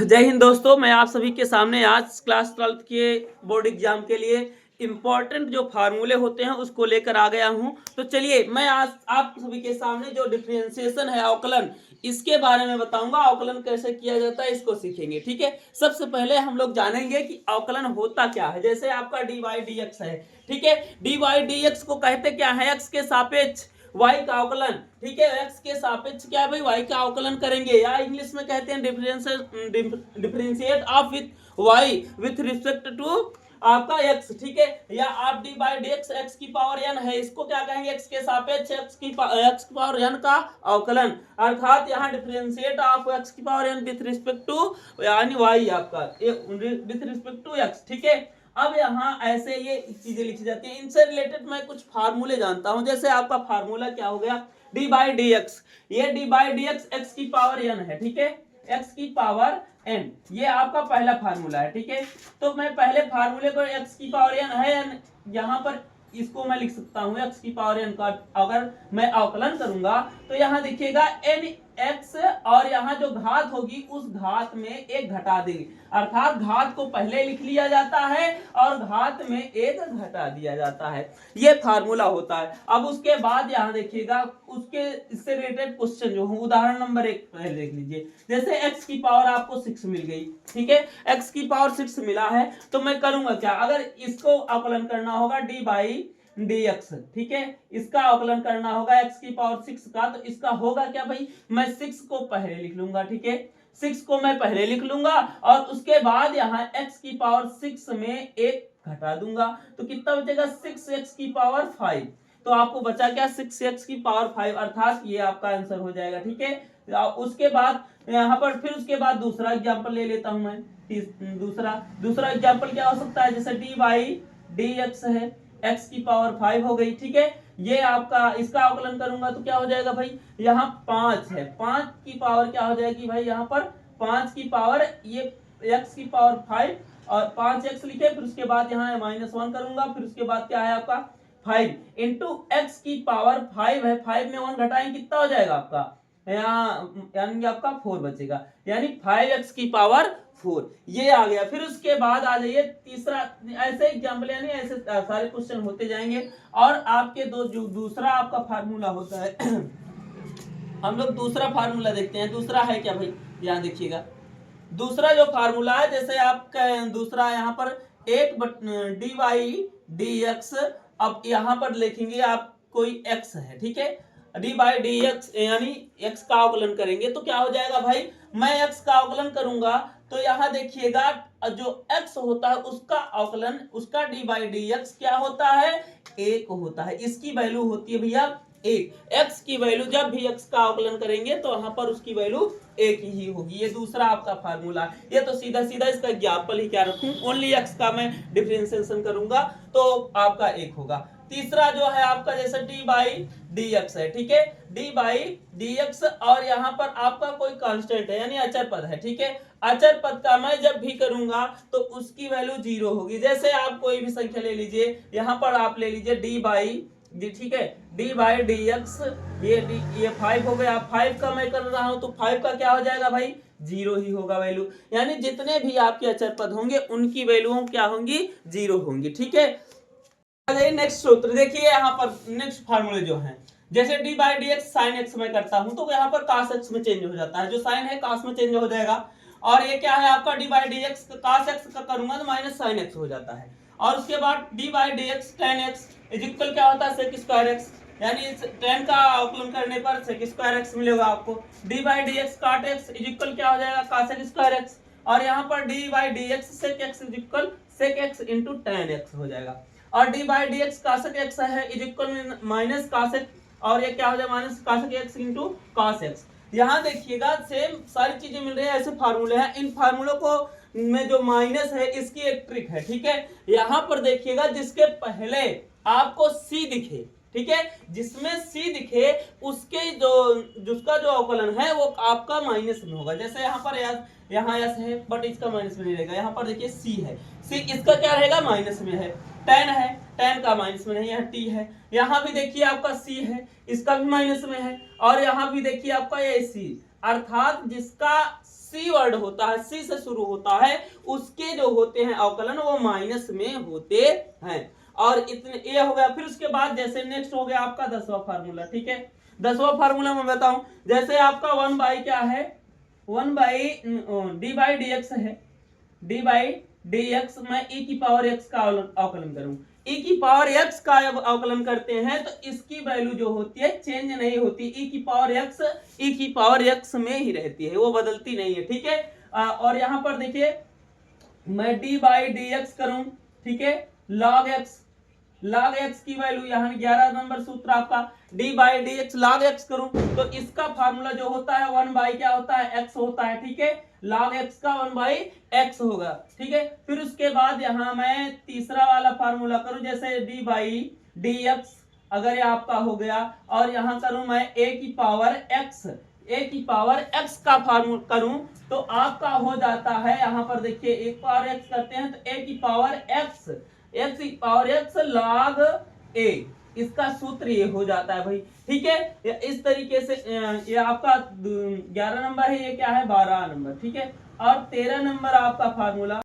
जय हिंद दोस्तों, मैं आप सभी के सामने आज क्लास 12th के बोर्ड एग्जाम के लिए इम्पोर्टेंट जो फार्मूले होते हैं उसको लेकर आ गया हूं। तो चलिए मैं आज आप सभी के सामने जो डिफरेंशिएशन है अवकलन, इसके बारे में बताऊंगा। अवकलन कैसे किया जाता है इसको सीखेंगे। ठीक है, सबसे पहले हम लोग जानेंगे कि अवकलन होता क्या है। जैसे आपका डी वाई डी एक्स है, ठीक है, डी वाई डी एक्स को कहते क्या है, एक्स के सापेक्ष y का अवकलन। ठीक है, x के सापेक्ष क्या है भाई, y का अवकलन करेंगे, या इंग्लिश में कहते हैं differentiate of with y with respect to आपका x। ठीक है, या आप d by d x x की पावर n है, इसको क्या कहेंगे, x के सापेक्ष x की पावर n का अवकलन, अर्थात यहाँ डिफरेंशिएट ऑफ x की power n with respect to यानी y आपका विथ रिस्पेक्ट टू x। ठीक है, अब यहाँ ऐसे ये चीजें लिखी जाती हैं। इनसे रिलेटेड मैं कुछ फार्मूले जानता हूं। जैसे आपका फार्मूला क्या हो गया, डी बाई डी एक्स, ये D by d x x की पावर n है। ठीक है, एक्स की पावर n, ये आपका पहला फार्मूला है। ठीक है, तो मैं पहले फार्मूले को एक्स की पावर n है, यहाँ पर इसको मैं लिख सकता हूँ एक्स की पावर n का अगर मैं अवकलन करूंगा तो यहाँ देखिएगा n x, और यहाँ जो घात होगी उस घात में एक घटा देंगे, अर्थात घात को पहले लिख लिया जाता है और घात में एक घटा दिया जाता है। ये फार्मूला होता है। अब उसके बाद यहाँ देखिएगा उसके इससे रिलेटेड क्वेश्चन जो हो, उदाहरण नंबर 1 पहले देख लीजिए। जैसे x की पावर आपको 6 मिल गई, ठीक है, x की पावर 6 मिला है, तो मैं करूंगा क्या, अगर इसको अवकलन करना होगा डी बाई डी एक्स, ठीक है, इसका अवकलन करना होगा x की पावर 6 का, तो इसका होगा क्या भाई, मैं 6 को पहले लिख लूंगा। ठीक है, 6 को मैं पहले लिख लूंगा और उसके बाद यहाँ x की पावर 6 में एक घटा दूंगा, तो कितना बचेगा, 6x की पावर 5। तो आपको बचा क्या, 6x की पावर 5, अर्थात ये आपका आंसर हो जाएगा। ठीक है, उसके बाद यहाँ पर फिर उसके बाद दूसरा एग्जाम्पल ले लेता हूं मैं। दूसरा एग्जाम्पल क्या हो सकता है, जैसे डी बाई डी एक्स है, x की पावर 5 हो गई। ठीक है, ये आपका इसका अवकलन करूंगा तो क्या हो जाएगा भाई, यहाँ 5 है, 5 की पावर क्या हो जाएगी भाई, यहाँ पर 5 की पावर ये x की पावर 5 और 5x लिखे, फिर उसके बाद यहाँ -1 करूंगा, फिर उसके बाद क्या है आपका 5 इंटू एक्स की पावर 5 है, 5 में 1 घटाएं कितना हो जाएगा आपका, यहाँ यानी आपका 4 बचेगा, यानी 5x की पावर 4, ये आ गया। फिर उसके बाद आ जाइए तीसरा, ऐसे एग्जाम्पल यानी ऐसे सारे क्वेश्चन होते जाएंगे। और आपके जो दूसरा आपका फार्मूला होता है हम लोग दूसरा फार्मूला देखते हैं। दूसरा है क्या भाई, यहाँ देखिएगा, दूसरा जो फार्मूला है, जैसे आपका दूसरा यहाँ पर डी वाई डी एक्स, अब यहाँ पर लिखेंगे आप कोई x है, ठीक है, डी बाई डी एक्स यानी x का अवकलन करेंगे तो क्या हो जाएगा भाई, मैं x का अवकलन करूंगा तो यहाँ देखिएगा जो x होता है उसका अवकलन, उसका डी बाई डी एक्स क्या होता है, 1 होता है। इसकी वैल्यू होती है भैया 1, x की वैल्यू जब भी x का अवकलन करेंगे तो वहां पर उसकी वैल्यू 1 ही होगी। ये दूसरा आपका फार्मूला है। ये तो सीधा सीधा इसका एग्जाम्पल ही क्या रखूं, ओनली x का मैं डिफरेंशिएशन करूंगा तो आपका 1 होगा। तीसरा जो है आपका जैसे डी बाई डी एक्स है, ठीक है, डी बाई डी एक्स, और यहाँ पर आपका कोई कांस्टेंट है यानी अचर पद है। ठीक है, अचर पद का मैं जब भी करूंगा तो उसकी वैल्यू 0 होगी। जैसे आप कोई भी संख्या ले लीजिए, यहाँ पर आप ले लीजिए डी बाई डी, ठीक है, डी बाई डी एक्स, ये 5 हो गया, 5 का मैं कर रहा हूं तो 5 का क्या हो जाएगा भाई, 0 ही होगा वैल्यू, यानी जितने भी आपके अचर पद होंगे उनकी वैल्यू क्या होंगी, 0 होंगी। ठीक है, नेक्स्ट सूत्र देखिए, यहाँ पर नेक्स्ट फार्मूले जो है, जैसे D by d x sine x में करता हूं तो यहाँ पर कास एक्स में चेंज हो जाता है, जो साइन है कास में चेंज हो जाएगा। और ये क्या है आपका d by d x, cos x का करूंगा तो माइनस साइन एक्स हो जाता है। और उसके बाद D by d x ten x is equal क्या होता है, सेक स्क्वायर एक्स, यानी 10 का अवकलन करने पर सेक स्क्वायर एक्स मिलेगा आपको। D by d x cot x is equal क्या हो जाएगा, कासेक स्क्वायर एक्स, और यहाँ पर d by d x sec x is equal sec x into tan x हो जाएगा। और d by d x cosec x है इज इक्वल माइनस कासेक, और ये क्या हो जाएगा, minus cosec x into cot x. यहाँ देखिएगा सेम सारी चीजें मिल रही है, ऐसे फार्मूले हैं। इन फार्मूलों को में जो माइनस है इसकी एक ट्रिक है। ठीक है, यहाँ पर देखिएगा जिसके पहले आपको सी दिखे, ठीक है, जिसमें सी दिखे उसके जिसका जो अवकलन है वो आपका माइनस में होगा। जैसे यहाँ पर यहाँ एस है बट इसका माइनस में नहीं रहेगा। यहाँ पर देखिए सी है, सी इसका क्या रहेगा, माइनस में है। टेन है, टेन का माइनस में नहीं है, टी है। यहाँ भी देखिए आपका सी है, इसका भी माइनस में है। और यहाँ भी देखिए आपका ये सी, अर्थात जिसका सी वर्ड होता है, सी से शुरू होता है, उसके जो होते हैं अवकलन वो माइनस में होते हैं। और इतने ये हो गया। फिर उसके बाद जैसे नेक्स्ट हो गया आपका 10वां फार्मूला। ठीक है, 10वां फार्मूला मैं बताऊं, जैसे आपका 1 बाई क्या है, 1 by D by d x है, डी बाई डी एक्स, मैं ई की पावर एक्स का अवकलन करूं, ई की पावर एक्स का अवकलन करते हैं तो इसकी वैल्यू जो होती है चेंज नहीं होती, ई की पावर एक्स ई की पावर एक्स में ही रहती है, वो बदलती नहीं है। ठीक है, और यहां पर देखिए मैं डी बाई डी एक्स करूं, ठीक है, लॉग एक्स, लॉग एक्स की वैल्यू यहाँ 11 नंबर सूत्र आपका, d by d x log x करूं तो इसका फार्मूला जो होता है 1 बाई क्या होता है, एक्स होता है। ठीक है, लॉग एक्स का 1 बाई एक्स होगा। ठीक है, फिर उसके बाद यहाँ मैं तीसरा वाला फार्मूला करूं, जैसे डी बाई डी एक्स अगर ये आपका हो गया, और यहाँ करूं मैं ए की पावर एक्स, ए की पावर एक्स का फार्मूला करूं तो आपका हो जाता है, यहाँ पर देखिए एक पावर एक्स करते हैं तो ए की पावर एक्स, एक्स की पावर एक्स लॉग ए, इसका सूत्र ये हो जाता है भाई। ठीक है, इस तरीके से ये आपका 11 नंबर है, ये क्या है 12 नंबर। ठीक है, और 13 नंबर आपका फार्मूला